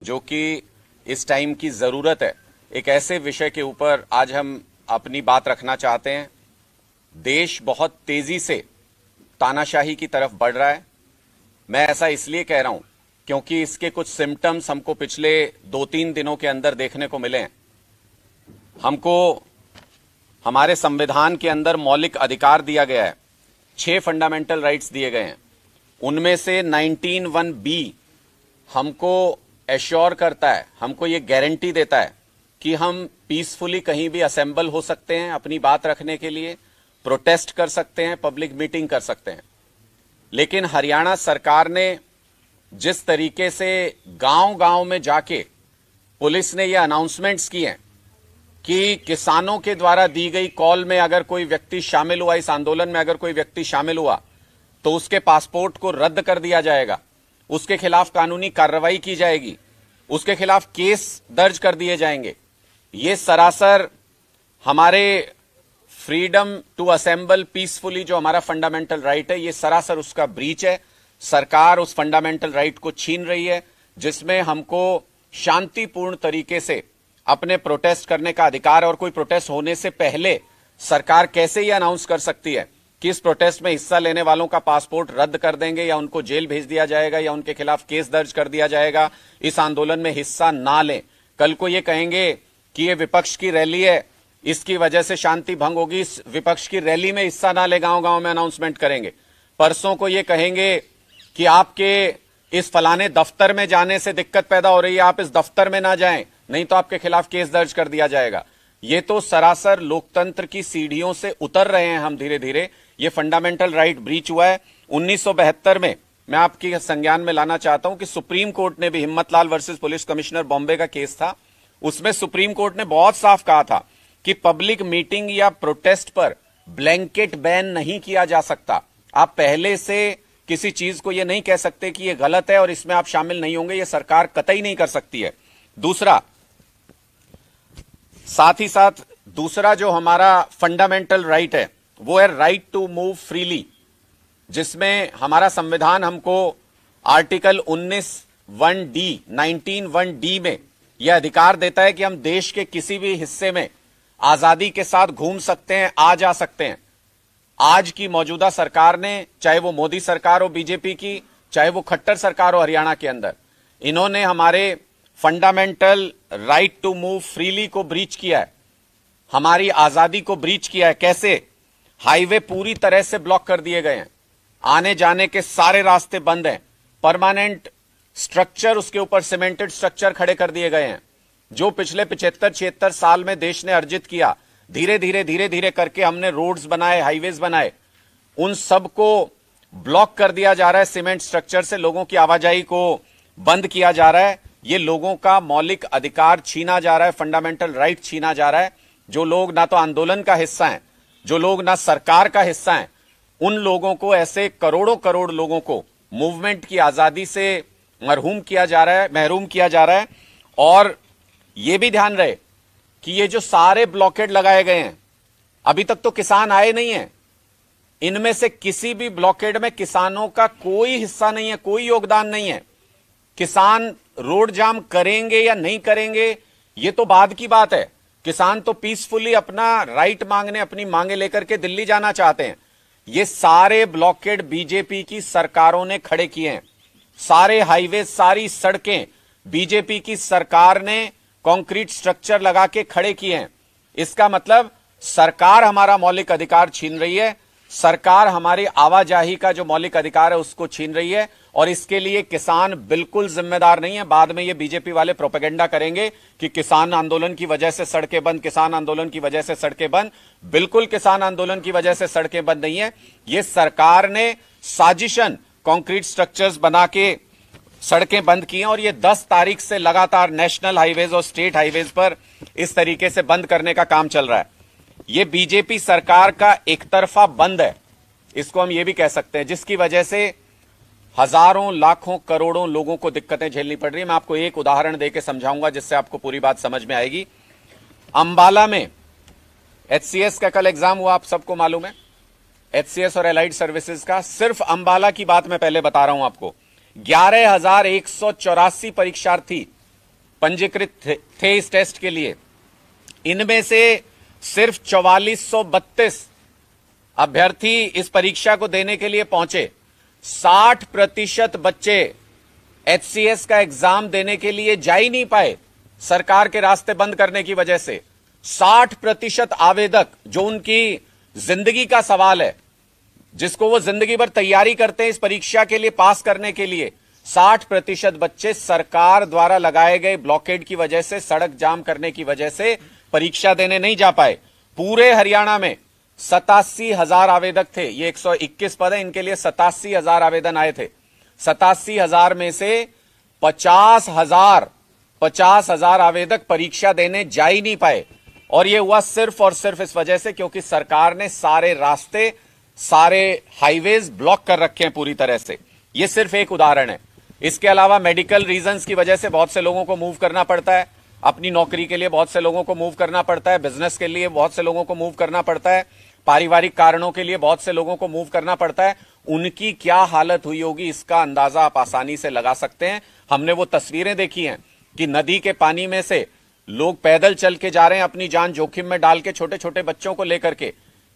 जो कि इस टाइम की जरूरत है। एक ऐसे विषय के ऊपर आज हम अपनी बात रखना चाहते हैं। देश बहुत तेजी से तानाशाही की तरफ बढ़ रहा है। मैं ऐसा इसलिए कह रहा हूं क्योंकि इसके कुछ सिम्टम्स हमको पिछले 2-3 दिनों के अंदर देखने को मिले हैं। हमको हमारे संविधान के अंदर मौलिक अधिकार दिया गया है, 6 फंडामेंटल राइट्स दिए गए हैं। उनमें से 19(1)(b हमको एश्योर करता है, हमको ये गारंटी देता है कि हम पीसफुली कहीं भी असेंबल हो सकते हैं, अपनी बात रखने के लिए प्रोटेस्ट कर सकते हैं, पब्लिक मीटिंग कर सकते हैं। लेकिन हरियाणा सरकार ने जिस तरीके से गांव-गांव में जाके पुलिस ने ये अनाउंसमेंट्स किए हैं कि किसानों के द्वारा दी गई कॉल में अगर कोई व्यक्ति शामिल हुआ, इस आंदोलन में अगर कोई व्यक्ति शामिल हुआ तो उसके पासपोर्ट को रद्द कर दिया जाएगा, उसके खिलाफ कानूनी कार्रवाई की जाएगी, उसके खिलाफ केस दर्ज कर दिए जाएंगे। ये सरासर हमारे फ्रीडम टू असेंबल पीसफुली जो हमारा फंडामेंटल राइट है, ये सरासर उसका ब्रीच है। सरकार उस फंडामेंटल राइट को छीन रही है जिसमें हमको शांतिपूर्ण तरीके से अपने प्रोटेस्ट करने का अधिकार है। और कोई प्रोटेस्ट होने से पहले सरकार कैसे ये अनाउंस कर सकती है कि इस प्रोटेस्ट में हिस्सा लेने वालों का पासपोर्ट रद्द कर देंगे या उनको जेल भेज दिया जाएगा या उनके खिलाफ केस दर्ज कर दिया जाएगा, इस आंदोलन में हिस्सा ना लें। कल को ये कहेंगे कि ये विपक्ष की रैली है, इसकी वजह से शांति भंग होगी, इस विपक्ष की रैली में हिस्सा ना ले, गांव-गांव में अनाउंसमेंट करेंगे। परसों को ये कहेंगे कि आपके इस फलाने दफ्तर में जाने से दिक्कत पैदा हो रही है, आप इस दफ्तर में ना जाएं, नहीं तो आपके खिलाफ केस दर्ज कर दिया जाएगा। ये तो सरासर लोकतंत्र की सीढ़ियों से उतर रहे हैं हम धीरे धीरे। ये फंडामेंटल राइट ब्रीच हुआ है। 1972 में मैं आपकी संज्ञान में लाना चाहता हूं कि सुप्रीम कोर्ट ने भी, Himmatlal versus police commissioner Bombay का केस था, उसमें सुप्रीम कोर्ट ने बहुत साफ कहा था कि पब्लिक मीटिंग या प्रोटेस्ट पर ब्लैंकेट बैन नहीं किया जा सकता। आप पहले से किसी चीज को यह नहीं कह सकते कि यह गलत है और इसमें आप शामिल नहीं होंगे, यह सरकार कतई नहीं कर सकती है। दूसरा, साथ ही साथ दूसरा जो हमारा फंडामेंटल राइट है वो है राइट टू मूव फ्रीली, जिसमें हमारा संविधान हमको आर्टिकल 19(1)(d) में यह अधिकार देता है कि हम देश के किसी भी हिस्से में आजादी के साथ घूम सकते हैं, आ जा सकते हैं। आज की मौजूदा सरकार ने, चाहे वो मोदी सरकार हो बीजेपी की, चाहे वो खट्टर सरकार हो हरियाणा के अंदर, इन्होंने हमारे fundamental right to move freely को ब्रीच किया है, हमारी आजादी को ब्रीच किया है। कैसे? हाईवे पूरी तरह से ब्लॉक कर दिए गए हैं, आने जाने के सारे रास्ते बंद हैं, परमानेंट स्ट्रक्चर, उसके ऊपर सीमेंटेड स्ट्रक्चर खड़े कर दिए गए हैं। जो पिछले 75-76 साल में देश ने अर्जित किया, धीरे धीरे करके हमने रोड्स बनाए, हाईवेज बनाए, उन सब को ब्लॉक कर दिया जा रहा है सीमेंट स्ट्रक्चर से। लोगों की आवाजाही को बंद किया जा रहा है। ये लोगों का मौलिक अधिकार छीना जा रहा है, फंडामेंटल राइट छीना जा रहा है। जो लोग ना तो आंदोलन का हिस्सा हैं, जो लोग ना सरकार का हिस्सा हैं, उन लोगों को, ऐसे करोड़ों करोड़ लोगों को मूवमेंट की आजादी से महरूम किया जा रहा है। और यह भी ध्यान रहे कि ये जो सारे ब्लॉकेड लगाए गए हैं, अभी तक तो किसान आए नहीं हैं, इनमें से किसी भी ब्लॉकेड में किसानों का कोई हिस्सा नहीं है, कोई योगदान नहीं है। किसान रोड जाम करेंगे या नहीं करेंगे ये तो बाद की बात है। किसान तो पीसफुली अपना राइट मांगने, अपनी मांगे लेकर के दिल्ली जाना चाहते हैं। ये सारे ब्लॉकेड बीजेपी की सरकारों ने खड़े किए हैं। सारे हाईवे, सारी सड़कें बीजेपी की सरकार ने कंक्रीट स्ट्रक्चर लगा के खड़े किए हैं। इसका मतलब सरकार हमारा मौलिक अधिकार छीन रही है, सरकार हमारी आवाजाही का जो मौलिक अधिकार है उसको छीन रही है। और इसके लिए किसान बिल्कुल जिम्मेदार नहीं है। बाद में ये बीजेपी वाले प्रोपेगेंडा करेंगे कि किसान आंदोलन की वजह से सड़कें बंद, किसान आंदोलन की वजह से सड़कें बंद। बिल्कुल किसान आंदोलन की वजह से सड़कें बंद नहीं है। ये सरकार ने साजिशन कंक्रीट स्ट्रक्चर्स बना के सड़कें बंद की हैं और ये 10 तारीख से लगातार नेशनल हाईवेज और स्टेट हाईवेज पर इस तरीके से बंद करने का काम चल रहा है। ये बीजेपी सरकार का एक तरफा बंद है, इसको हम ये भी कह सकते हैं, जिसकी वजह से हजारों, लाखों, करोड़ों लोगों को दिक्कतें झेलनी पड़ रही है। मैं आपको एक उदाहरण देकर समझाऊंगा जिससे आपको पूरी बात समझ में आएगी। अंबाला में HCS का कल एग्जाम हुआ, आप सबको मालूम है, HCS और एलाइड सर्विसेज का। सिर्फ अंबाला की बात मैं पहले बता रहा हूं आपको, 11,184 परीक्षार्थी पंजीकृत थे इस टेस्ट के लिए, इनमें से सिर्फ 4432 अभ्यर्थी इस परीक्षा को देने के लिए पहुंचे। 60% बच्चे एचसीएस का एग्जाम देने के लिए जा ही नहीं पाए, सरकार के रास्ते बंद करने की वजह से। 60% आवेदक, जो उनकी जिंदगी का सवाल है, जिसको वो जिंदगी भर तैयारी करते हैं इस परीक्षा के लिए, पास करने के लिए, 60% बच्चे सरकार द्वारा लगाए गए ब्लॉकेड की वजह से, सड़क जाम करने की वजह से परीक्षा देने नहीं जा पाए। पूरे हरियाणा में 87,000 आवेदक थे। ये 121 पद है, इनके लिए 87,000 आवेदन आए थे। 87,000 में से 50,000 आवेदक परीक्षा देने जा ही नहीं पाए। और ये हुआ सिर्फ और सिर्फ इस वजह से क्योंकि सरकार ने सारे रास्ते, सारे हाईवेज ब्लॉक कर रखे हैं पूरी तरह से। ये सिर्फ एक उदाहरण है। इसके अलावा मेडिकल रीजंस की वजह से बहुत से लोगों को मूव करना पड़ता है, अपनी नौकरी के लिए बहुत से लोगों को मूव करना पड़ता है, बिजनेस के लिए बहुत से लोगों को मूव करना पड़ता है, पारिवारिक कारणों के लिए बहुत से लोगों को मूव करना पड़ता है। उनकी क्या हालत हुई होगी इसका अंदाजा आप आसानी से लगा सकते हैं। हमने वो तस्वीरें देखी हैं कि नदी के पानी में से लोग पैदल चल के जा रहे हैं, अपनी जान जोखिम में डाल के, छोटे छोटे बच्चों को लेकर के।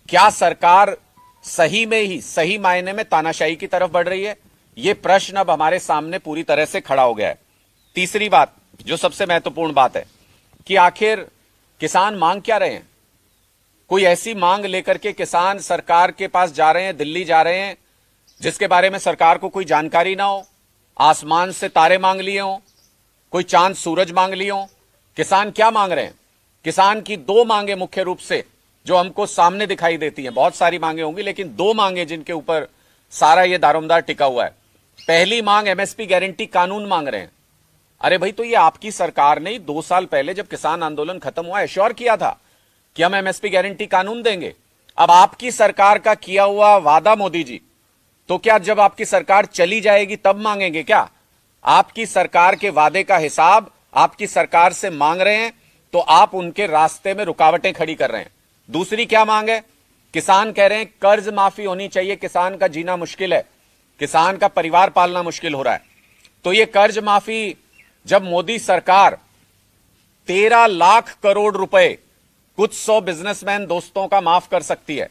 क्या सरकार सही में ही, सही मायने में तानाशाही की तरफ बढ़ रही है? यह प्रश्न अब हमारे सामने पूरी तरह से खड़ा हो गया है। तीसरी बात, जो सबसे महत्वपूर्ण बात है, कि आखिर किसान मांग क्या रहे हैं? कोई ऐसी मांग लेकर के किसान सरकार के पास जा रहे हैं, दिल्ली जा रहे हैं, जिसके बारे में सरकार को कोई जानकारी ना हो? आसमान से तारे मांग लिए हों, कोई चांद सूरज मांग लिए हों? किसान क्या मांग रहे हैं? किसान की दो मांगे मुख्य रूप से जो हमको सामने दिखाई देती हैं। बहुत सारी मांगे होंगी, लेकिन दो मांगे जिनके ऊपर सारा ये दारोमदार टिका हुआ है। पहली मांग एमएसपी गारंटी कानून मांग रहे हैं। अरे भाई, तो ये आपकी सरकार ने 2 साल पहले जब किसान आंदोलन खत्म हुआ एश्योर किया था कि हम एमएसपी गारंटी कानून देंगे। अब आपकी सरकार का किया हुआ वादा, मोदी जी, तो क्या जब आपकी सरकार चली जाएगी तब मांगेंगे क्या? आपकी सरकार के वादे का हिसाब आपकी सरकार से मांग रहे हैं, तो आप उनके रास्ते में रुकावटें खड़ी कर रहे हैं। दूसरी क्या मांग है? किसान कह रहे हैं कर्ज माफी होनी चाहिए, किसान का जीना मुश्किल है, किसान का परिवार पालना मुश्किल हो रहा है। तो ये कर्ज माफी, जब मोदी सरकार 13 लाख करोड़ रुपए कुछ 100 बिजनेसमैन दोस्तों का माफ कर सकती है,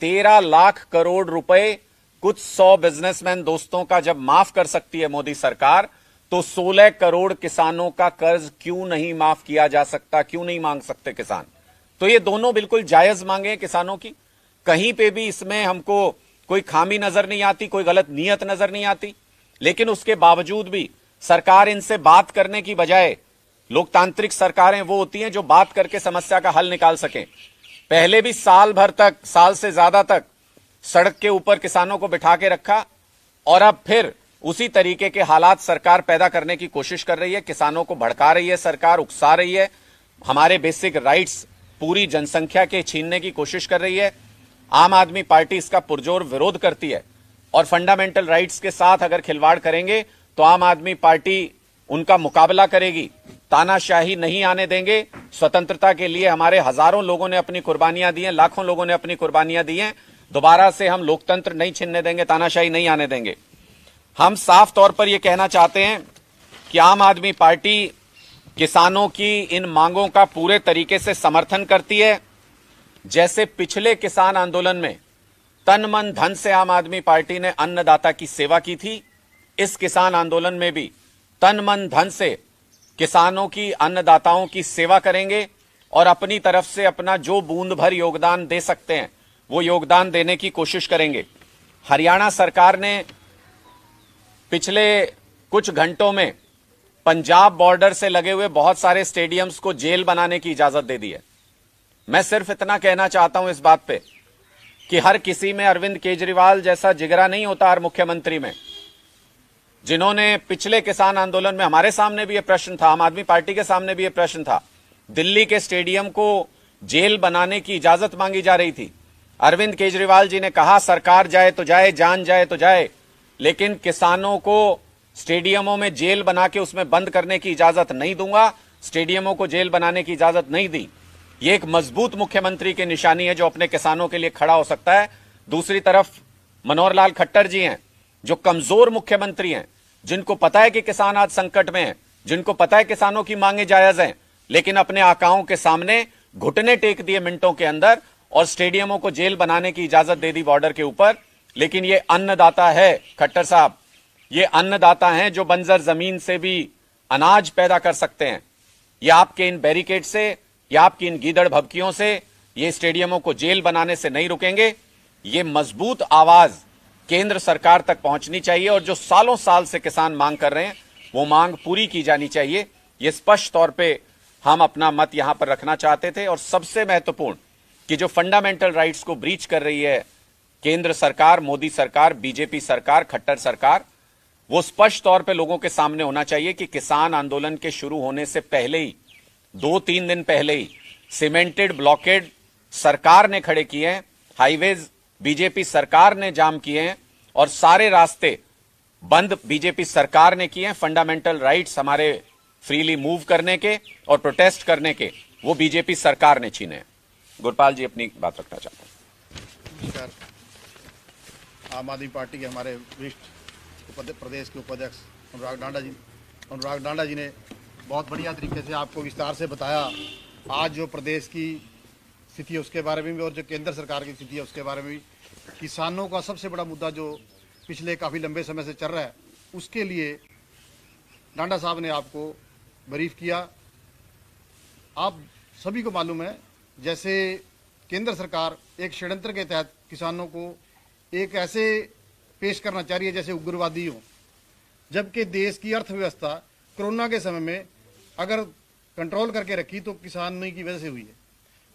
13 लाख करोड़ रुपए कुछ 100 बिजनेसमैन दोस्तों का जब माफ कर सकती है मोदी सरकार, तो 16 करोड़ किसानों का कर्ज क्यों नहीं माफ किया जा सकता? क्यों नहीं मांग सकते किसान? तो ये दोनों बिल्कुल जायज मांगे हैं किसानों की। कहीं पे भी इसमें हमको कोई खामी नजर नहीं आती, कोई गलत नीयत नजर नहीं आती। लेकिन उसके बावजूद भी सरकार इनसे बात करने की बजाय, लोकतांत्रिक सरकारें वो होती हैं जो बात करके समस्या का हल निकाल सकें। पहले भी साल भर तक, साल से ज्यादा तक सड़क के ऊपर किसानों को बिठा के रखा, और अब फिर उसी तरीके के हालात सरकार पैदा करने की कोशिश कर रही है। किसानों को भड़का रही है सरकार, उकसा रही है, हमारे बेसिक राइट्स पूरी जनसंख्या के छीनने की कोशिश कर रही है। आम आदमी पार्टी इसका पुरजोर विरोध करती है, और फंडामेंटल राइट्स के साथ अगर खिलवाड़ करेंगे तो आम आदमी पार्टी उनका मुकाबला करेगी। तानाशाही नहीं आने देंगे। स्वतंत्रता के लिए हमारे हजारों लोगों ने अपनी कुर्बानियां दी हैं, लाखों लोगों ने अपनी कुर्बानियां दी हैं। दोबारा से हम लोकतंत्र नहीं छीनने देंगे, तानाशाही नहीं आने देंगे। हम साफ तौर पर यह कहना चाहते हैं कि आम आदमी पार्टी किसानों की इन मांगों का पूरे तरीके से समर्थन करती है। जैसे पिछले किसान आंदोलन में तन मन धन से आम आदमी पार्टी ने अन्नदाता की सेवा की थी, इस किसान आंदोलन में भी तन मन धन से किसानों की, अन्नदाताओं की सेवा करेंगे, और अपनी तरफ से अपना जो बूंद भर योगदान दे सकते हैं वो योगदान देने की कोशिश करेंगे। हरियाणा सरकार ने पिछले कुछ घंटों में पंजाब बॉर्डर से लगे हुए बहुत सारे स्टेडियम्स को जेल बनाने की इजाजत दे दी है। मैं सिर्फ इतना कहना चाहता हूं इस बात पे कि हर किसी में अरविंद केजरीवाल जैसा जिगरा नहीं होता, हर मुख्यमंत्री में, जिन्होंने पिछले किसान आंदोलन में, हमारे सामने भी यह प्रश्न था, आम आदमी पार्टी के सामने भी यह प्रश्न था, दिल्ली के स्टेडियम को जेल बनाने की इजाजत मांगी जा रही थी। अरविंद केजरीवाल जी ने कहा सरकार जाए तो जाए, जान जाए तो जाए, लेकिन किसानों को स्टेडियमों में जेल बना के उसमें बंद करने की इजाजत नहीं दूंगा, स्टेडियमों को जेल बनाने की इजाजत नहीं दी। ये एक मजबूत मुख्यमंत्री की निशानी है जो अपने किसानों के लिए खड़ा हो सकता है। दूसरी तरफ मनोहर लाल खट्टर जी हैं जो कमजोर मुख्यमंत्री हैं, जिनको पता है कि किसान आज संकट में है, जिनको पता है किसानों की मांगे जायज हैं, लेकिन अपने आकाओं के सामने घुटने टेक दिए मिनटों के अंदर और स्टेडियमों को जेल बनाने की इजाजत दे दी बॉर्डर के ऊपर। लेकिन ये अन्नदाता है खट्टर साहब, ये अन्नदाता हैं जो बंजर जमीन से भी अनाज पैदा कर सकते हैं। ये आपके इन बैरिकेड से या आपकी इन गीदड़ भभकियों से, ये स्टेडियमों को जेल बनाने से नहीं रुकेंगे। ये मजबूत आवाज केंद्र सरकार तक पहुंचनी चाहिए और जो सालों साल से किसान मांग कर रहे हैं वो मांग पूरी की जानी चाहिए। ये स्पष्ट तौर पे हम अपना मत यहां पर रखना चाहते थे। और सबसे महत्वपूर्ण कि जो फंडामेंटल राइट्स को ब्रीच कर रही है केंद्र सरकार, मोदी सरकार, बीजेपी सरकार, खट्टर सरकार, वो स्पष्ट तौर पे लोगों के सामने होना चाहिए कि किसान आंदोलन के शुरू होने से पहले ही 2-3 दिन पहले ही सीमेंटेड ब्लॉकेड सरकार ने खड़े किए हैं, हाईवेज बीजेपी सरकार ने जाम किए हैं और सारे रास्ते बंद बीजेपी सरकार ने किए हैं। फंडामेंटल राइट्स हमारे फ्रीली मूव करने के और प्रोटेस्ट करने के वो बीजेपी सरकार ने छीने हैं। गुरपाल जी अपनी बात रखना चाहते हैं। नमस्कार। आम आदमी पार्टी के हमारे वरिष्ठ प्रदेश के उपाध्यक्ष अनुराग डांडा जी ने बहुत बढ़िया तरीके से आपको विस्तार से बताया आज जो प्रदेश की स्थिति है उसके बारे में भी और जो केंद्र सरकार की स्थिति है उसके बारे में भी। किसानों का सबसे बड़ा मुद्दा जो पिछले काफ़ी लंबे समय से चल रहा है उसके लिए डांडा साहब ने आपको ब्रीफ किया। आप सभी को मालूम है जैसे केंद्र सरकार एक षड्यंत्र के तहत किसानों को एक ऐसे पेश करना चाह रही है जैसे उग्रवादी हो, जबकि देश की अर्थव्यवस्था कोरोना के समय में अगर कंट्रोल करके रखी तो किसानों की वजह से हुई है।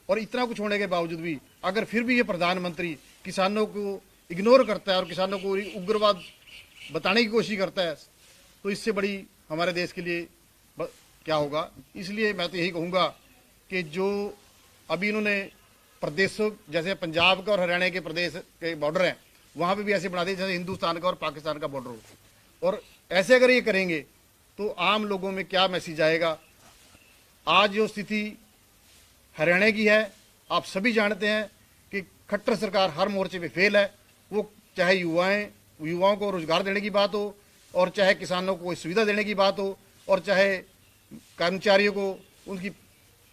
और इतना कुछ होने के बावजूद भी अगर फिर भी ये प्रधानमंत्री किसानों को इग्नोर करता है और किसानों को उग्रवाद बताने की कोशिश करता है तो इससे बड़ी हमारे देश के लिए क्या होगा। इसलिए मैं तो यही कहूँगा कि जो अभी इन्होंने प्रदेशों जैसे पंजाब का और हरियाणा के प्रदेश के बॉर्डर हैं वहाँ पे भी ऐसे बना दिए जैसे हिंदुस्तान का और पाकिस्तान का बॉर्डर हो। और ऐसे अगर ये करेंगे तो आम लोगों में क्या मैसेज आएगा। आज जो स्थिति हरियाणा की है आप सभी जानते हैं कि खट्टर सरकार हर मोर्चे पे फेल है। वो चाहे युवाओं को रोजगार देने की बात हो और चाहे किसानों को कोई सुविधा देने की बात हो और चाहे कर्मचारियों को उनकी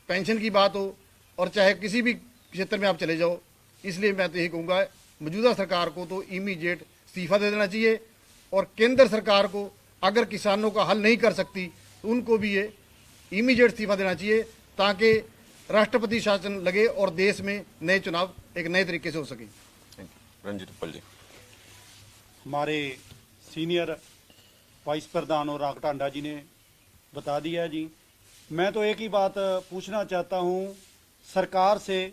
पेंशन की बात हो और चाहे किसी भी क्षेत्र में आप चले जाओ। इसलिए मैं तो यही कहूँगा मौजूदा सरकार को तो इमीडिएट इस्तीफा दे देना चाहिए और केंद्र सरकार को अगर किसानों का हल नहीं कर सकती तो उनको भी ये इमीडिएट इस्तीफा देना चाहिए ताकि राष्ट्रपति शासन लगे और देश में नए चुनाव एक नए तरीके से हो सके। रंजीत उपल जी। हमारे सीनियर वाइस प्रधान और अनुराग डांडा जी ने बता दिया जी। मैं तो एक ही बात पूछना चाहता हूँ सरकार से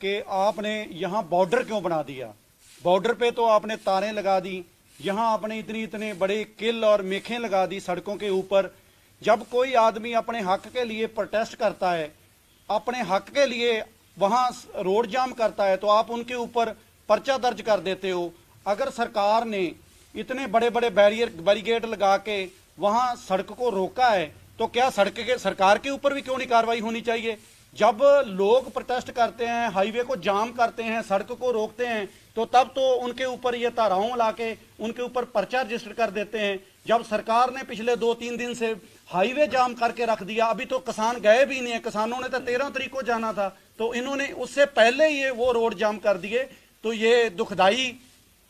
कि आपने यहाँ बॉर्डर क्यों बना दिया। बॉर्डर पे तो आपने तारें लगा दी, यहाँ आपने इतने बड़े किल और मेखें लगा दी सड़कों के ऊपर। जब कोई आदमी अपने हक के लिए प्रोटेस्ट करता है, अपने हक के लिए वहाँ रोड जाम करता है तो आप उनके ऊपर पर्चा दर्ज कर देते हो। अगर सरकार ने इतने बड़े बड़े बैरिकेड लगा के वहाँ सड़क को रोका है तो क्या सरकार के ऊपर भी क्यों नहीं कार्रवाई होनी चाहिए। जब लोग प्रोटेस्ट करते हैं, हाईवे को जाम करते हैं, सड़क को रोकते हैं तो तब तो उनके ऊपर ये धाराओं ला के उनके ऊपर पर्चा रजिस्टर कर देते हैं। जब सरकार ने पिछले 2-3 दिन से हाईवे जाम करके रख दिया, अभी तो किसान गए भी नहीं है, किसानों ने तो 13 तारीख को जाना था तो इन्होंने उससे पहले ये वो रोड जाम कर दिए। तो ये दुखदाई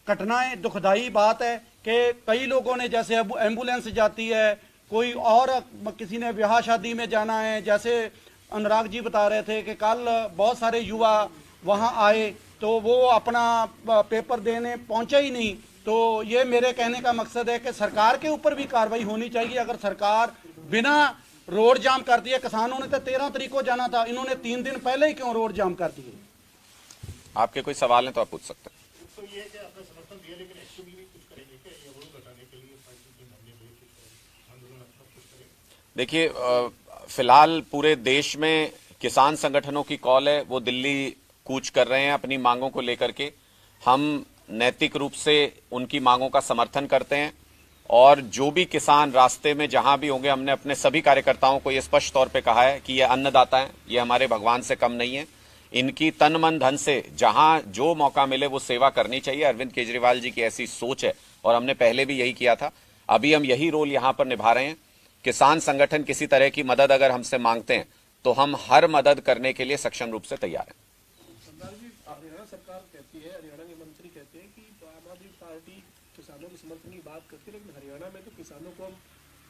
घटनाएं, दुखदाई बात है कि कई लोगों ने जैसे एम्बुलेंस जाती है, कोई और किसी ने ब्याह शादी में जाना है, जैसे अनुराग जी बता रहे थे कि कल बहुत सारे युवा वहां आए तो वो अपना पेपर देने पहुंचे ही नहीं। तो ये मेरे कहने का मकसद है कि सरकार के ऊपर भी कार्रवाई होनी चाहिए। अगर सरकार बिना रोड जाम कर दिए, किसानों ने तो 13 तारीख को जाना था, इन्होंने 3 दिन पहले ही क्यों रोड जाम कर दिए। आपके कोई सवाल है तो आप पूछ सकते हैं। तो ये कि आपने समर्थन दिया लेकिन एक्चुअली भी कुछ करेंगे क्या ये अवरोध हटाने के लिए आंदोलन अपना कुछ करेंगे। देखिए फिलहाल पूरे देश में किसान संगठनों की कॉल है, वो दिल्ली कूच कर रहे हैं अपनी मांगों को लेकर के। हम नैतिक रूप से उनकी मांगों का समर्थन करते हैं और जो भी किसान रास्ते में जहां भी होंगे, हमने अपने सभी कार्यकर्ताओं को यह स्पष्ट तौर पे कहा है कि ये अन्नदाता हैं, ये हमारे भगवान से कम नहीं है। इनकी तन मन धन से जहां जो मौका मिले वो सेवा करनी चाहिए। अरविंद केजरीवाल जी की ऐसी सोच है और हमने पहले भी यही किया था, अभी हम यही रोल यहां पर निभा रहे हैं। किसान संगठन किसी तरह की मदद अगर हमसे मांगते हैं तो हम हर मदद करने के लिए सक्षम रूप से तैयार हैं। सरदार जी, हरियाणा सरकार कहती है, हरियाणा के मंत्री कहते हैं कि आम आदमी पार्टी किसानों के समर्थन की बात करती है, लेकिन हरियाणा में तो किसानों को हम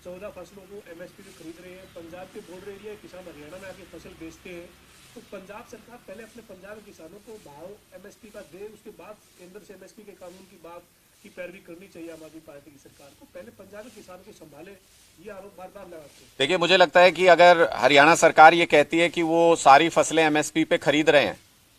14 फसलों को MSP पे खरीद रहे हैं। पंजाब के बॉर्डर एरिया किसान हरियाणा में आके फसल बेचते हैं, तो पंजाब सरकार पहले अपने पंजाब के किसानों को भाव MSP का दे, उसके बाद केंद्र से MSP के कानून की बात की पैरवी करनी चाहिए आम आदमी पार्टी की सरकार को। पहले पंजाब के किसानों को संभाले, ये आरोप बार बार लगाते हैं। देखिए, मुझे लगता है कि अगर हरियाणा सरकार ये कहती है कि वो सारी फसलें MSP पे खरीद रहे हैं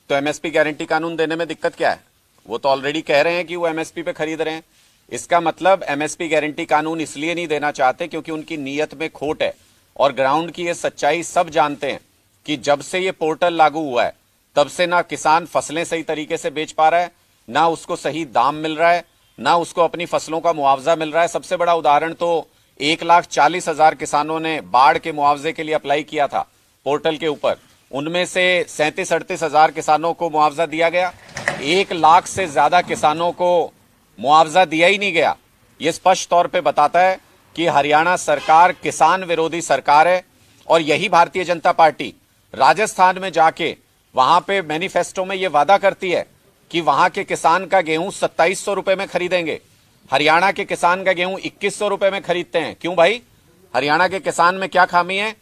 तो MSP गारंटी कानून देने में दिक्कत क्या है? वो तो ऑलरेडी कह रहे हैं कि वो MSP पे खरीद रहे हैं। इसका मतलब MSP गारंटी कानून इसलिए नहीं देना चाहते क्योंकि उनकी नीयत में खोट है। और ग्राउंड की ये सच्चाई सब जानते हैं कि जब से ये पोर्टल लागू हुआ है तब से ना किसान फसलें सही तरीके से बेच पा रहा है, ना उसको सही दाम मिल रहा है, ना उसको अपनी फसलों का मुआवजा मिल रहा है। सबसे बड़ा उदाहरण तो 1,40,000 किसानों ने बाढ़ के मुआवजे के लिए अप्लाई किया था पोर्टल के ऊपर, उनमें से 37-38,000 किसानों को मुआवजा दिया गया। 1 लाख से ज्यादा किसानों को मुआवजा दिया ही नहीं गया। यह स्पष्ट तौर पे बताता है कि हरियाणा सरकार किसान विरोधी सरकार है। और यही भारतीय जनता पार्टी राजस्थान में जाके वहां पे मैनिफेस्टो में यह वादा करती है कि वहां के किसान का गेहूं 2700 रुपए में खरीदेंगे। हरियाणा के किसान का गेहूं 2100 रुपए में खरीदते हैं। क्यों भाई? हरियाणा के किसान में क्या खामी है?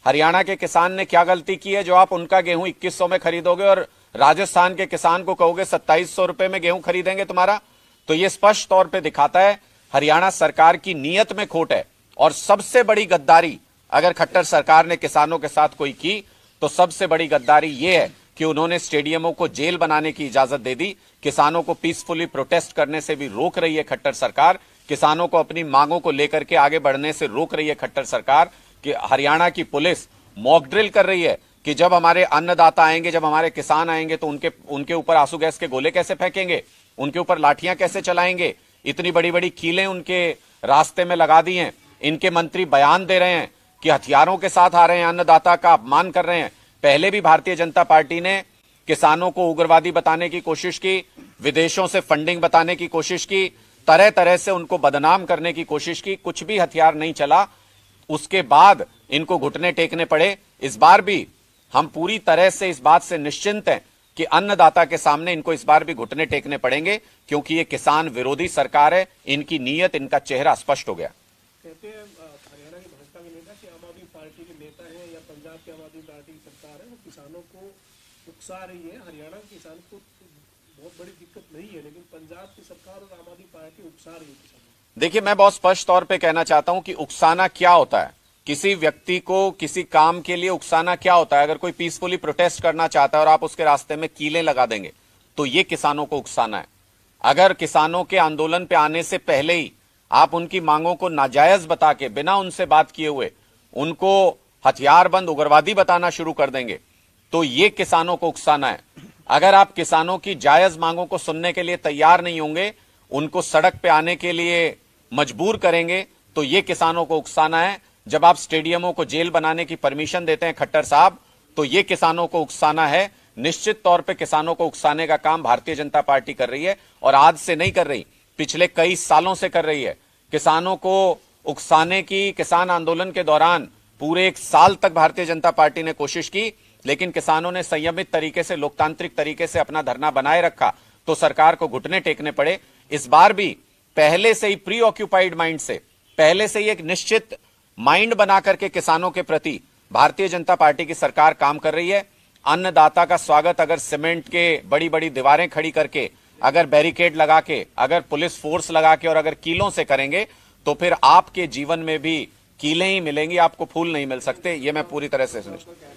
हरियाणा के किसान ने क्या गलती की है जो आप उनका गेहूं 2100 में खरीदोगे और राजस्थान के किसान को कहोगे 2700 रुपए में गेहूं खरीदेंगे तुम्हारा? तो यह स्पष्ट तौर पर दिखाता है हरियाणा सरकार की नीयत में खोट है। और सबसे बड़ी गद्दारी अगर खट्टर सरकार ने किसानों के साथ कोई की तो सबसे बड़ी गद्दारी यह है कि उन्होंने स्टेडियमों को जेल बनाने की इजाजत दे दी। किसानों को पीसफुली प्रोटेस्ट करने से भी रोक रही है खट्टर सरकार। किसानों को अपनी मांगों को लेकर के आगे बढ़ने से रोक रही है खट्टर सरकार। कि हरियाणा की पुलिस मॉक ड्रिल कर रही है कि जब हमारे अन्नदाता आएंगे, जब हमारे किसान आएंगे तो उनके ऊपर आंसू गैस के गोले कैसे फेंकेंगे, उनके ऊपर लाठियां कैसे चलाएंगे। इतनी बड़ी बड़ी कीलें उनके रास्ते में लगा दी हैं। इनके मंत्री बयान दे रहे हैं कि हथियारों के साथ आ रहे हैं, अन्नदाता का अपमान कर रहे हैं। पहले भी भारतीय जनता पार्टी ने किसानों को उग्रवादी बताने की कोशिश की, विदेशों से फंडिंग बताने की कोशिश की, तरह तरह से उनको बदनाम करने की कोशिश की। कुछ भी हथियार नहीं चला। उसके बाद इनको घुटने टेकने पड़े। इस बार भी हम पूरी तरह से इस बात से निश्चिंत हैं कि अन्नदाता के सामने इनको इस बार भी घुटने टेकने पड़ेंगे क्योंकि ये किसान विरोधी सरकार है। इनकी नीयत, इनका चेहरा स्पष्ट हो गया। कहते हैं हरियाणा के भाजपा के नेता कि आम आदमी पार्टी के नेता हैं या पंजाब के आम आदमी पार्टी की सरकार है, वो किसानों को उकसा रही है। हरियाणा के किसान को बहुत बड़ी दिक्कत नहीं है, लेकिन पंजाब की सरकार और आम आदमी पार्टी उकसा रही है किसानों। देखिए, मैं बहुत स्पष्ट तौर पे कहना चाहता हूं कि उकसाना क्या होता है। किसी व्यक्ति को किसी काम के लिए उकसाना क्या होता है? अगर कोई पीसफुली प्रोटेस्ट करना चाहता है और आप उसके रास्ते में कीलें लगा देंगे तो ये किसानों को उकसाना है। अगर किसानों के आंदोलन पे आने से पहले ही आप उनकी मांगों को नाजायज बता के, बिना उनसे बात किए हुए, उनको हथियारबंद उग्रवादी बताना शुरू कर देंगे तो ये किसानों को उकसाना है। अगर आप किसानों की जायज मांगों को सुनने के लिए तैयार नहीं होंगे, उनको सड़क पे आने के लिए मजबूर करेंगे तो ये किसानों को उकसाना है। जब आप स्टेडियमों को जेल बनाने की परमिशन देते हैं खट्टर साहब, तो ये किसानों को उकसाना है। निश्चित तौर पे किसानों को उकसाने का काम भारतीय जनता पार्टी कर रही है और आज से नहीं कर रही, पिछले कई सालों से कर रही है। किसानों को उकसाने की किसान आंदोलन के दौरान पूरे 1 साल तक भारतीय जनता पार्टी ने कोशिश की, लेकिन किसानों ने संयमित तरीके से, लोकतांत्रिक तरीके से अपना धरना बनाए रखा तो सरकार को घुटने टेकने पड़े। इस बार भी पहले से ही प्री ऑक्यूपाइड माइंड से, पहले से ही एक निश्चित माइंड बना करके किसानों के प्रति भारतीय जनता पार्टी की सरकार काम कर रही है। अन्नदाता का स्वागत अगर सीमेंट के बड़ी बड़ी दीवारें खड़ी करके, अगर बैरिकेड लगा के, अगर पुलिस फोर्स लगा के और अगर कीलों से करेंगे तो फिर आपके जीवन में भी कीलें ही मिलेंगी, आपको फूल नहीं मिल सकते। ये मैं पूरी तरह से सुनिश्चित